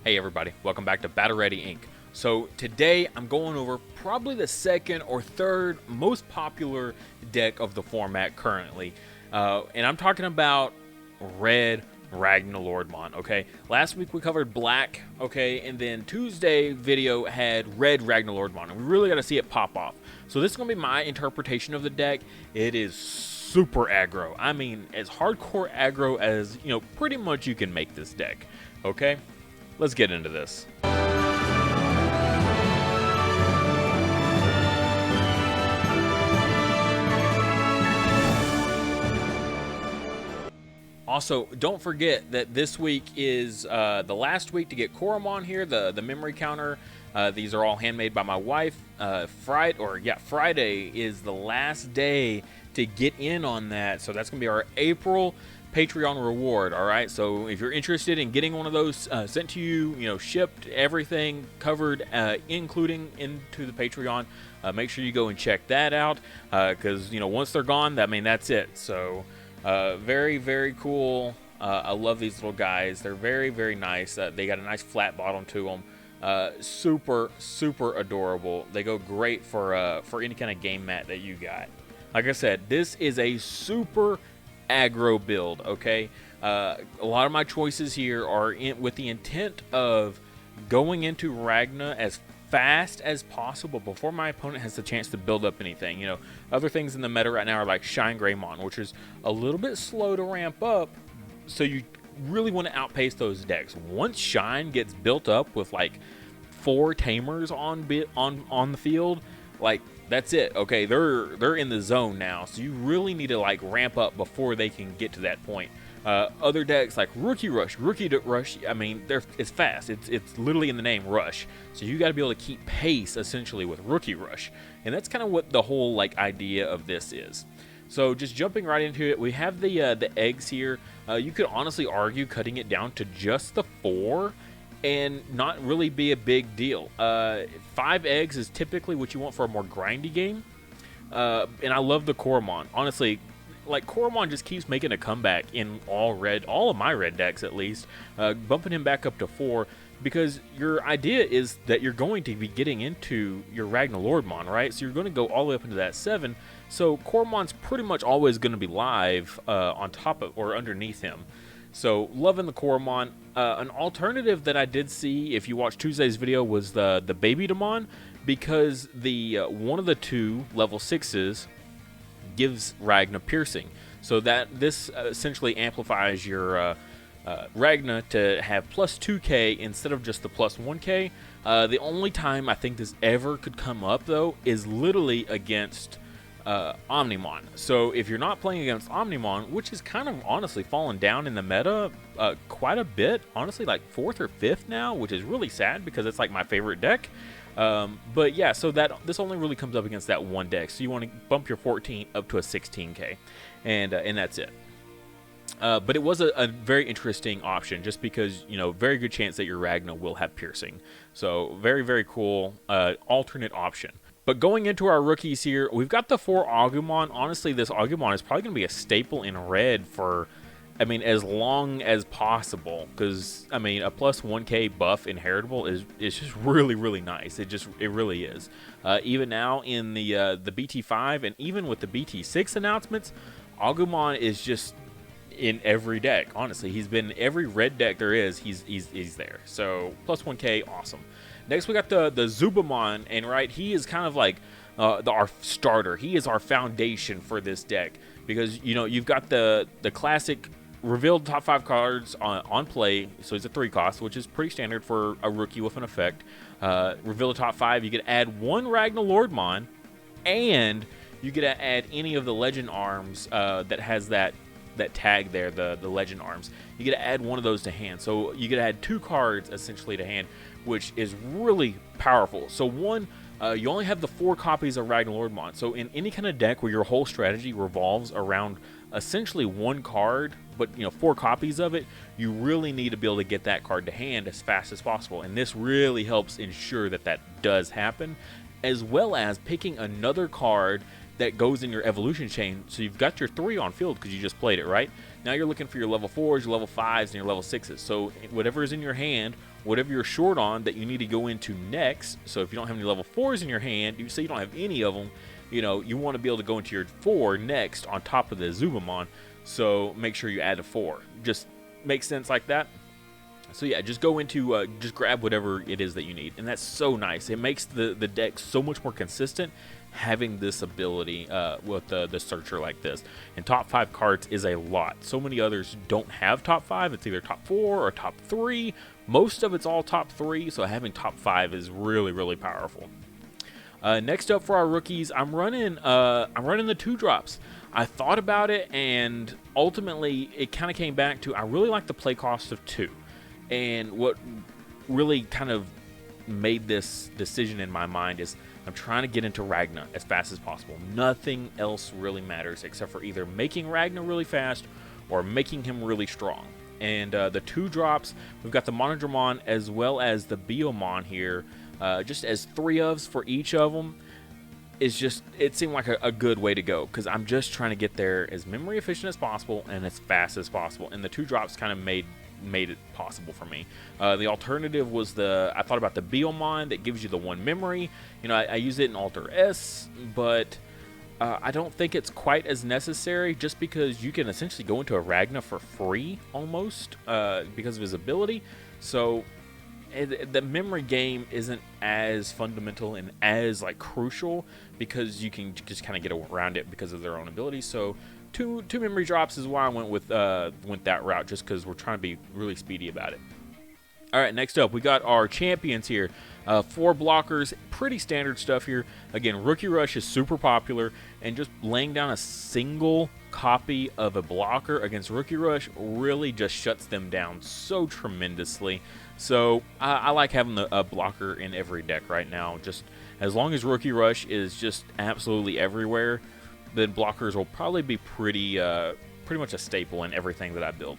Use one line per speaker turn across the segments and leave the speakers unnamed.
Hey everybody, welcome back to Battle Ready Inc. So today I'm going over probably the second or third most popular deck of the format currently. And I'm talking about Red Ragnaloardmon, okay? Last week we covered Black, okay? And then Tuesday video had Red Ragnaloardmon. And we really got to see it pop off. So this is going to be my interpretation of the deck. It is super aggro. I mean, as hardcore aggro as, pretty much you can make this deck, okay? Let's get into this. Also, don't forget that this week is the last week to get Koromon here, the memory counter. These are all handmade by my wife. Friday is the last day to get in on that. So that's going to be our April Patreon reward. All right, so if you're interested in getting one of those sent to you, shipped, everything covered, including into the Patreon, make sure you go and check that out, because once they're gone, that's it. So very, very cool. I love these little guys. They're very, very nice. They got a nice flat bottom to them. Super, super adorable. They go great for any kind of game mat that you got. Like I said, this is a super aggro build, okay? A lot of my choices here are with the intent of going into Ragna as fast as possible before my opponent has the chance to build up anything. Other things in the meta right now are like Shine Greymon, which is a little bit slow to ramp up, so you really want to outpace those decks. Once Shine gets built up with like 4 Tamers on the field, like that's it, okay? They're in the zone now, so you really need to like ramp up before they can get to that point. Other decks like Rookie Rush, it's fast. It's literally in the name Rush, so you got to be able to keep pace essentially with Rookie Rush, and that's kind of what the whole idea of this is. So just jumping right into it, we have the eggs here. You could honestly argue cutting it down to just the 4 and not really be a big deal. 5 eggs is typically what you want for a more grindy game. And I love the Koromon. Honestly, Koromon just keeps making a comeback in all of my red decks at least, bumping him back up to 4, because your idea is that you're going to be getting into your Ragnaloardmon, right? So you're going to go all the way up into that 7. So Koromon's pretty much always going to be live on top of or underneath him. So loving the Koromon. An alternative that I did see, if you watched Tuesday's video, was the LadyDevimon, because the one of the 2 level 6s gives Ragna piercing. So that this essentially amplifies your Ragna to have plus 2k instead of just the plus 1k. The only time I think this ever could come up, though, is literally against Omnimon. So if you're not playing against Omnimon, which is kind of honestly fallen down in the meta quite a bit, honestly like 4th or 5th now, which is really sad because it's like my favorite deck. But yeah, so this only really comes up against that one deck. So you want to bump your 14 up to a 16k, and that's it. But it was a very interesting option, just because, very good chance that your Ragna will have piercing. So very, very cool alternate option. But going into our rookies here, we've got the 4 Agumon. Honestly, this Agumon is probably going to be a staple in red for, as long as possible. Because, a plus 1k buff inheritable is just really, really nice. It really is. Even now in the BT5 and even with the BT6 announcements, Agumon is just in every deck. Honestly, he's been in every red deck there is. He's there. So plus 1k, awesome. Next, we got the Zubamon, and right, he is kind of like our starter. He is our foundation for this deck, because you've got the classic revealed top 5 cards on play. So he's a 3 cost, which is pretty standard for a rookie with an effect. Reveal the top 5. You get to add 1 Ragnaloardmon, and you get to add any of the legend arms that has that tag there, the legend arms. You get to add one of those to hand, so you get to add 2 cards essentially to hand, which is really powerful. So one, you only have the 4 copies of Ragnaloardmon. So in any kind of deck where your whole strategy revolves around essentially 1 card, but 4 copies of it, you really need to be able to get that card to hand as fast as possible. And this really helps ensure that does happen, as well as picking another card that goes in your evolution chain. So you've got your 3 on field because you just played it, right? Now you're looking for your level 4s, your level 5s, and your level 6s. So whatever is in your hand, whatever you're short on that you need to go into next. So if you don't have any level 4s in your hand, you say you don't have any of them, you know, you want to be able to go into your 4 next on top of the Zubamon. So make sure you add a 4. Just makes sense like that. So yeah, just go into, just grab whatever it is that you need. And that's so nice. It makes the deck so much more consistent having this ability with the searcher like this. And top 5 cards is a lot. So many others don't have top 5. It's either top 4 or top 3. Most of it's all top 3, so having top 5 is really, really powerful. Next up for our rookies, I'm running the 2-drops. I thought about it, and ultimately it kind of came back to I really like the play cost of 2. And what really kind of made this decision in my mind is I'm trying to get into Ragna as fast as possible. Nothing else really matters except for either making Ragna really fast or making him really strong. And the 2-drops, we've got the Monodramon as well as the Biomon here, just as 3-ofs for each of them. Is just, it seemed like a good way to go because I'm just trying to get there as memory efficient as possible and as fast as possible. And the 2-drops kind of made it possible for me. The alternative was I thought about the Biomon that gives you the 1 memory. You know, I use it in Alter S, but I don't think it's quite as necessary just because you can essentially go into a Ragna for free almost because of his ability. So the memory game isn't as fundamental and as like crucial because you can just kind of get around it because of their own abilities. So two memory drops is why I went that route, just because we're trying to be really speedy about it. All right, next up we got our champions here. 4 blockers, pretty standard stuff here. Again, Rookie Rush is super popular, and just laying down a single copy of a blocker against Rookie Rush really just shuts them down so tremendously. So I like having a blocker in every deck right now. Just as long as Rookie Rush is just absolutely everywhere, then blockers will probably be pretty much a staple in everything that I build.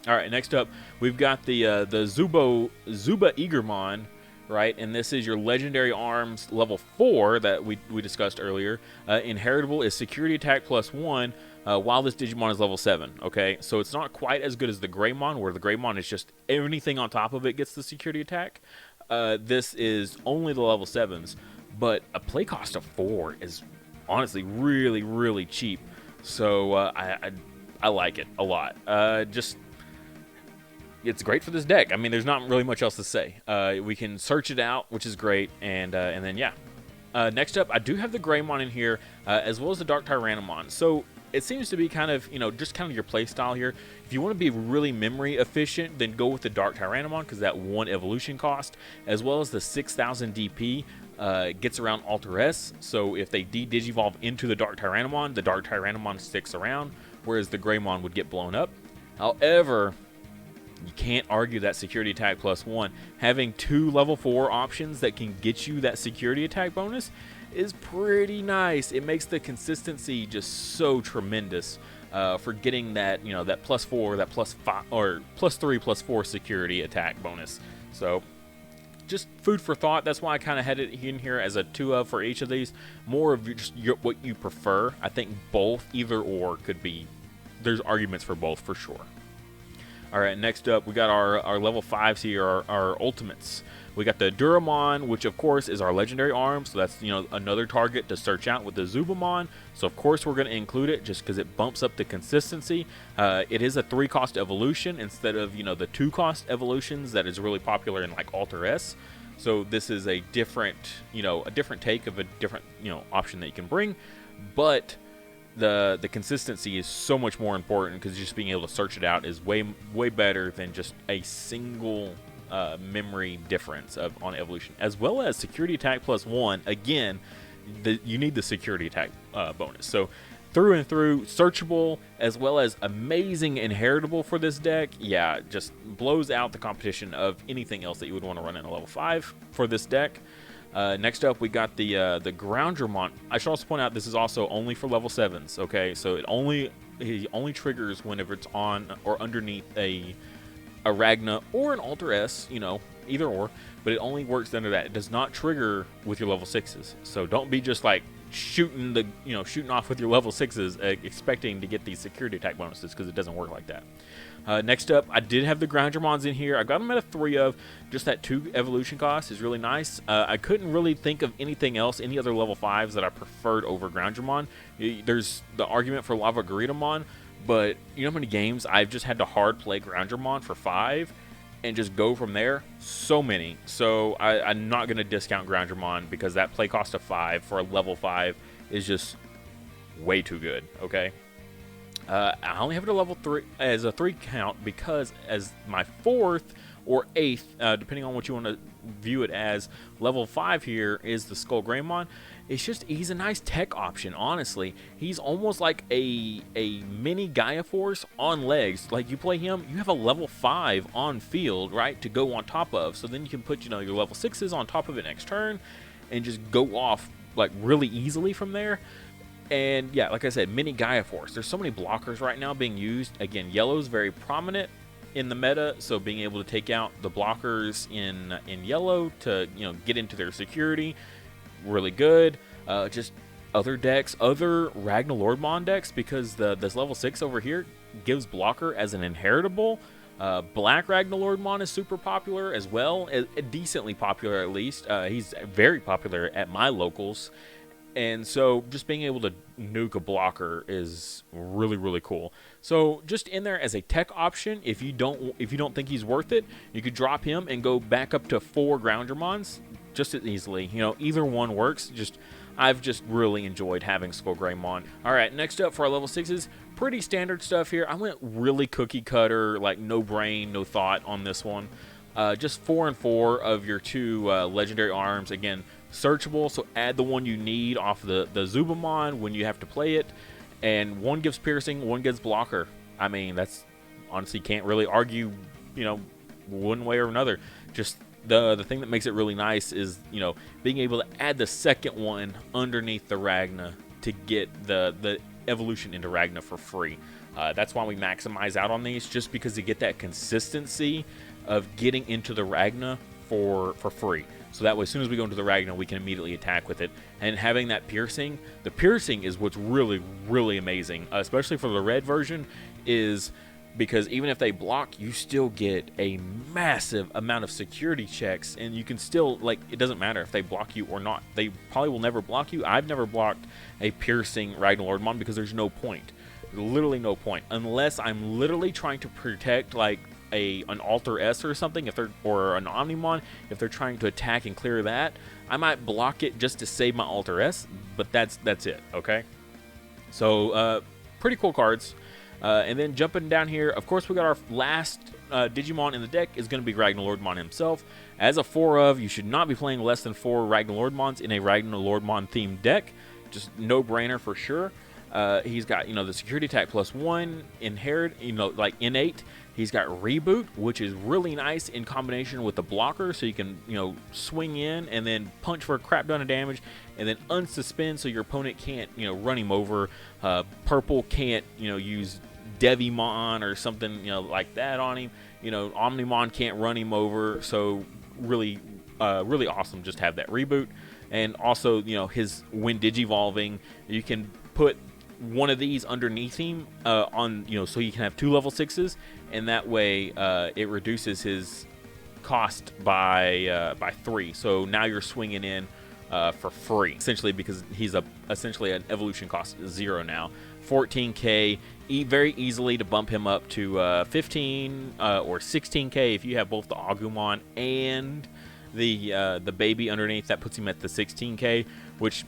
All right, next up we've got the Zuba Eagermon, right? And this is your Legendary Arms level 4 that we discussed earlier. Inheritable is Security Attack +1 while this Digimon is level 7. Okay, so it's not quite as good as the Greymon, where the Greymon is just anything on top of it gets the Security Attack. This is only the level 7s, but a play cost of 4 is honestly really, really cheap. So I like it a lot. It's great for this deck. I mean, there's not really much else to say. We can search it out, which is great, and then yeah. Next up, I do have the Greymon in here, as well as the Dark Tyrannomon. So it seems to be kind of, just kind of your play style here. If you want to be really memory efficient, then go with the Dark Tyrannomon, because that 1 evolution cost, as well as the 6,000 DP, gets around Alter S. So if they de-digivolve into the Dark Tyrannomon sticks around, whereas the Greymon would get blown up. However, you can't argue that Security Attack +1. Having 2 level 4 options that can get you that Security Attack bonus is pretty nice. It makes the consistency just so tremendous for getting that, that +4, that +5, or +3/+4 Security Attack bonus. So just food for thought. That's why I kind of had it in here as a 2-of for each of these. More of what you prefer. I think both, either or, could be. There's arguments for both for sure. All right, next up, we got our level 5s here, our ultimates. We got the Duramon, which of course is our legendary arm, so that's another target to search out with the Zubamon. So of course we're going to include it just because it bumps up the consistency. It is a 3-cost evolution instead of the 2-cost evolutions that is really popular in like Alter S. So this is a different take of a different option that you can bring, but the consistency is so much more important because just being able to search it out is way better than just a single memory difference on evolution, as well as Security Attack +1. Again, you need the Security Attack bonus. So through and through, searchable as well as amazing inheritable for this deck. Yeah, just blows out the competition of anything else that you would want to run in a level 5 for this deck. Next up, we got the Groundramon. I should also point out this is also only for level 7s. Okay, so it only triggers whenever it's on or underneath a Ragna or an Alter S, either or. But it only works under that. It does not trigger with your level 6s. So don't be just like shooting off with your level 6s, expecting to get these security attack bonuses, because it doesn't work like that. Next up, I did have the Groundramons in here. I got them at a 3 of. Just that 2 evolution cost is really nice. I couldn't really think of anything else, any other level 5s that I preferred over Groundramon. There's the argument for Lavagritamon, but you know how many games I've just had to hard play Groundramon for 5 and just go from there? So many. So I'm not going to discount Groundramon, because that play cost of 5 for a level 5 is just way too good, okay? I only have it a level 3 as a 3 count, because as my 4th or 8th, depending on what you want to view it as, level 5 here is the Skullgreymon. He's a nice tech option, honestly. He's almost like a mini Gaia Force on legs. Like, you play him, you have a level 5 on field, right, to go on top of. So then you can put, your level 6s on top of it next turn and just go off, like, really easily from there. And yeah, like I said, mini Gaia Force. There's so many blockers right now being used. Again, yellow's very prominent in the meta, so being able to take out the blockers in yellow to get into their security, really good. Just other decks, other Ragnaloardmon decks, because this level 6 over here gives blocker as an inheritable. Black Ragnaloardmon is super popular as well, decently popular at least. He's very popular at my locals. And so just being able to nuke a blocker is really, really cool. So just in there as a tech option, if you don't think he's worth it, you could drop him and go back up to 4 Groundramons just as easily. Either one works. I've just really enjoyed having Skullgreymon. All right, next up for our level 6s, pretty standard stuff here. I went really cookie cutter, like no brain, no thought on this one. Just 4 and 4 of your 2 legendary arms. Again, searchable, so add the one you need off the Zubamon when you have to play it, and one gives piercing, one gives blocker. I mean, that's honestly can't really argue, one way or another. Just the thing that makes it really nice is, being able to add the second one underneath the Ragna to get the evolution into Ragna for free. That's why we maximize out on these, just because you get that consistency of getting into the Ragna for free. So that way, as soon as we go into the Ragna, we can immediately attack with it. And having that piercing, the piercing is what's really, really amazing, especially for the red version, is because even if they block, you still get a massive amount of security checks, and you can still, it doesn't matter if they block you or not. They probably will never block you. I've never blocked a piercing Ragnaloardmon because there's no point. Literally no point. Unless I'm literally trying to protect, an Alter S or something, or an Omnimon, if they're trying to attack and clear that, I might block it just to save my Alter S, but that's it, okay? So, pretty cool cards. And then jumping down here, of course, we got our last Digimon in the deck is going to be Ragnaloardmon himself. As a 4 of, you should not be playing less than 4 Ragnaloardmons in a Ragnaloardmon themed deck. Just no-brainer for sure. He's got, the security attack +1, innate. He's got Reboot, which is really nice in combination with the blocker, so you can, swing in and then punch for a crap ton of damage, and then unsuspend so your opponent can't, run him over. Purple can't, use Devimon or something, like that on him. Omnimon can't run him over, so really, really awesome just to have that Reboot. And also, his when Digivolving, you can put one of these underneath him so you can have 2 level 6s, and that way it reduces his cost by 3. So now you're swinging in for free, essentially, because he's essentially an evolution cost 0 now. 14k, very easily to bump him up to 15 or 16k if you have both the Agumon and the baby underneath. That puts him at the 16k, which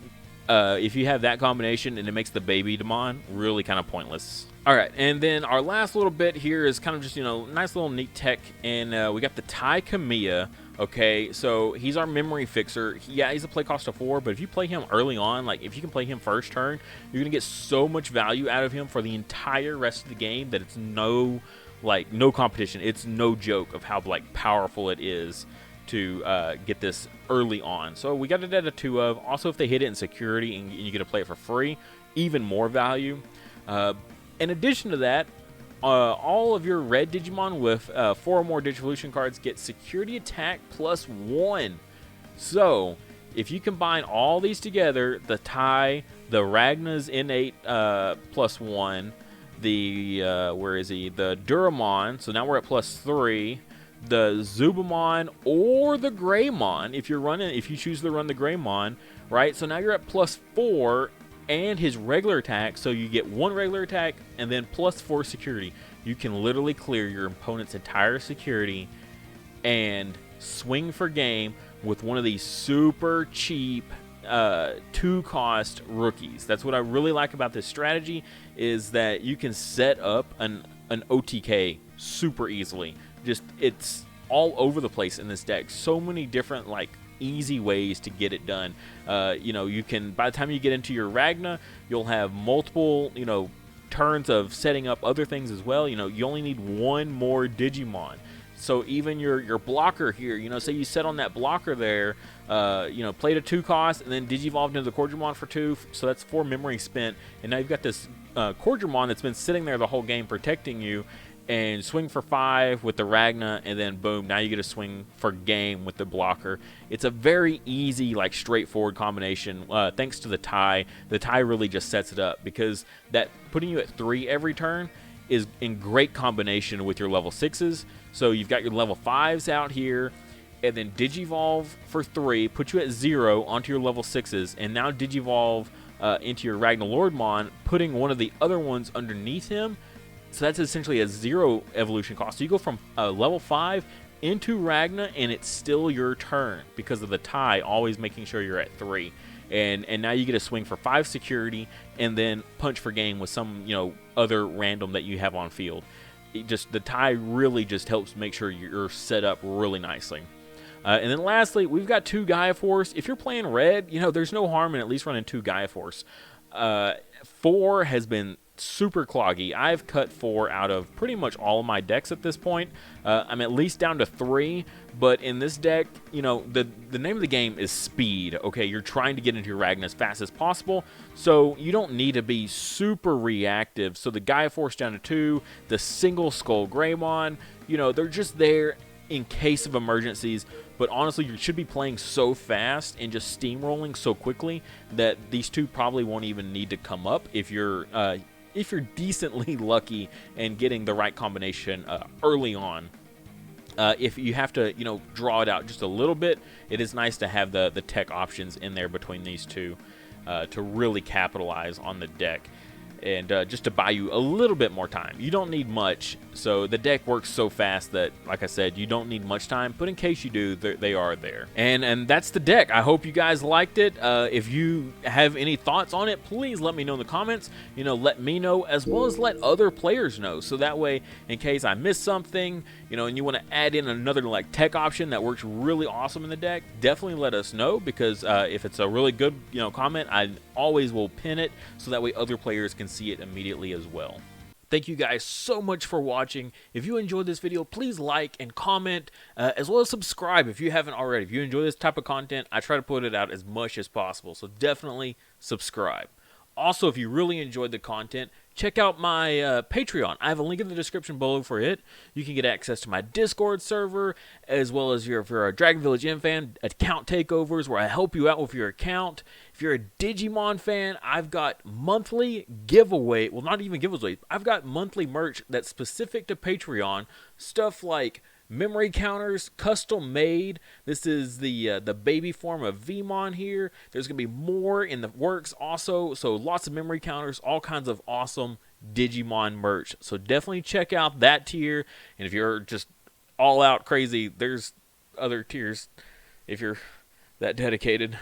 if you have that combination, and it makes the baby Demon really kind of pointless. All right, and then our last little bit here is kind of just, nice little neat tech, and we got the Tai Kamiya. Okay, so he's our memory fixer. He's a play cost of 4, but if you play him early on, if you can play him first turn, you're going to get so much value out of him for the entire rest of the game that it's no competition. It's no joke of how, powerful it is to get this early on. So we got it at a 2 of. Also, if they hit it in security and you get to play it for free, even more value. In addition to that, all of your red Digimon with 4 or more Digivolution cards get security attack +1. So if you combine all these together, the tie, the Ragna's innate +1, the where is he? The Duramon. So now we're at +3. The Zubamon or the Greymon, if you choose to run the Greymon, right? So now you're at +4, and his regular attack. So you get 1 regular attack and then +4 security. You can literally clear your opponent's entire security and swing for game with one of these super cheap 2-cost rookies. That's what I really like about this strategy, is that you can set up an OTK super easily. Just, it's all over the place in this deck. So many different, like, easy ways to get it done. You know, you can, by the time you get into your Ragna, you'll have multiple, you know, turns of setting up other things as well. You know, you only need 1 more Digimon. So even your blocker here, you know, say you set on that blocker there, you know, played a 2-cost and then Digivolved into the Cordramon for 2, so that's 4 memory spent, and now you've got this Cordramon that's been sitting there the whole game protecting you, and swing for 5 with the Ragna, and then boom, now you get a swing for game with the blocker. It's a very easy, like, straightforward combination, thanks to the tie. The tie really just sets it up, because that putting you at 3 every turn is in great combination with your level 6s. So you've got your level 5s out here, and then Digivolve for 3, put you at 0 onto your level 6s, and now Digivolve into your Ragnaloardmon, putting one of the other ones underneath him. So that's essentially a 0 evolution cost. So you go from level 5 into Ragna, and it's still your turn because of the tie, always making sure you're at 3. And now you get a swing for 5 security, and then punch for game with some, you know, other random that you have on field. The tie really just helps make sure you're set up really nicely. And then lastly, we've got 2 Gaia Force. If you're playing red, you know, there's no harm in at least running 2 Gaia Force. 4 has been super cloggy. I've cut 4 out of pretty much all of my decks at this point. I'm at least down to 3, but in this deck, you know, the name of the game is speed, okay? You're trying to get into your Ragna as fast as possible, so you don't need to be super reactive. So the Gaia Force down to 2, the single Skull Greymon, you know, they're just there in case of emergencies, but honestly, you should be playing so fast and just steamrolling so quickly that these 2 probably won't even need to come up if you're decently lucky and getting the right combination early on. If you have to, you know, draw it out just a little bit, it is nice to have the tech options in there between these 2 to really capitalize on the deck. And just to buy you a little bit more time. You don't need much, so the deck works so fast that, like I said, you don't need much time, but in case you do, they are there. And that's the deck. I hope you guys liked it. If you have any thoughts on it, please let me know in the comments. You know, let me know, as well as let other players know, so that way, in case I miss something, you know, and you want to add in another, like, tech option that works really awesome in the deck, definitely let us know, because if it's a really good, you know, comment, I always will pin it, so that way other players can see it immediately as well. Thank you guys so much for watching. If you enjoyed this video, please like and comment, as well as subscribe if you haven't already. If you enjoy this type of content, I try to put it out as much as possible, so definitely subscribe. Also, if you really enjoyed the content, check out my Patreon. I have a link in the description below for it. You can get access to my Discord server, as well as if you're a Dragon Village M fan, account takeovers where I help you out with your account. If you're a Digimon fan, I've got monthly giveaway, well, not even giveaways, I've got monthly merch that's specific to Patreon, stuff like memory counters, custom made. This is the baby form of Vmon here. There's going to be more in the works also, so lots of memory counters, all kinds of awesome Digimon merch. So definitely check out that tier, and if you're just all out crazy, there's other tiers if you're that dedicated.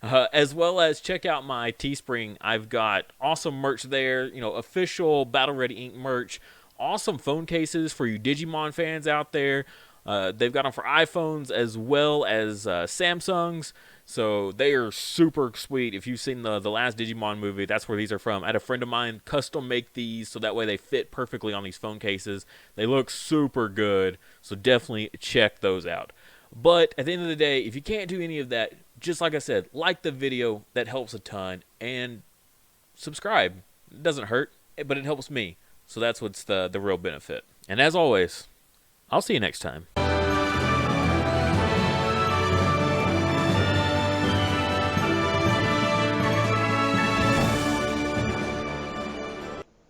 As well as check out my Teespring. I've got awesome merch there, you know, official Battle Ready Ink merch. Awesome phone cases for you Digimon fans out there. They've got them for iPhones as well as Samsungs, so they are super sweet. If you've seen the last Digimon movie, that's where these are from. I had a friend of mine custom make these so that way they fit perfectly on these phone cases. They look super good, so definitely check those out. But at the end of the day, if you can't do any of that, just like I said, like the video, that helps a ton, and subscribe. It doesn't hurt, but it helps me. So that's what's the real benefit. And as always, I'll see you next time.